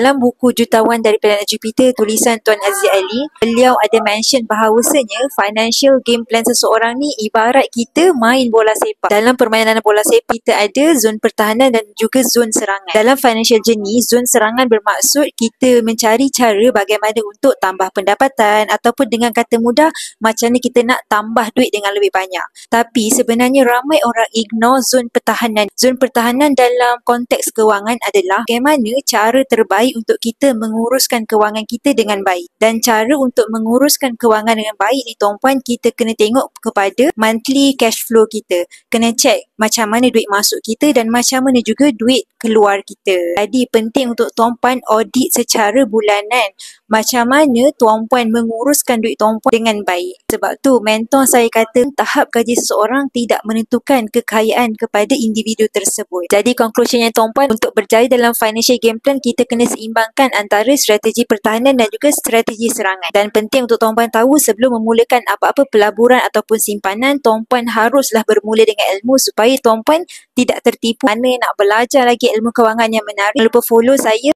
Dalam buku Jutawan dari Planet Jupiter tulisan Tuan Aziz Ali, beliau ada mention bahawasanya financial game plan seseorang ni ibarat kita main bola sepak. Dalam permainan bola sepak, kita ada zon pertahanan dan juga zon serangan. Dalam financial journey, zon serangan bermaksud kita mencari cara bagaimana untuk tambah pendapatan ataupun dengan kata mudah, macam mana kita nak tambah duit dengan lebih banyak. Tapi sebenarnya ramai orang ignore zon pertahanan. Zon pertahanan dalam konteks kewangan adalah bagaimana cara terbaik untuk kita menguruskan kewangan kita dengan baik. Dan cara untuk menguruskan kewangan dengan baik ni tuan-puan, kita kena tengok kepada monthly cash flow kita. Kena check macam mana duit masuk kita dan macam mana juga duit keluar kita. Jadi penting untuk tuan-puan audit secara bulanan macam mana tuan-puan menguruskan duit tuan-puan dengan baik. Sebab tu mentor saya kata tahap gaji seseorang tidak menentukan kekayaan kepada individu tersebut. Jadi conclusionnya tuan-puan, untuk berjaya dalam financial game plan, kita kena seimbangkan antara strategi pertahanan dan juga strategi serangan. Dan penting untuk tuan-puan tahu, sebelum memulakan apa-apa pelaburan ataupun simpanan, tuan-puan haruslah bermula dengan ilmu supaya tuan-puan tidak tertipu. Mana nak belajar lagi ilmu kewangan yang menarik, jangan lupa follow saya.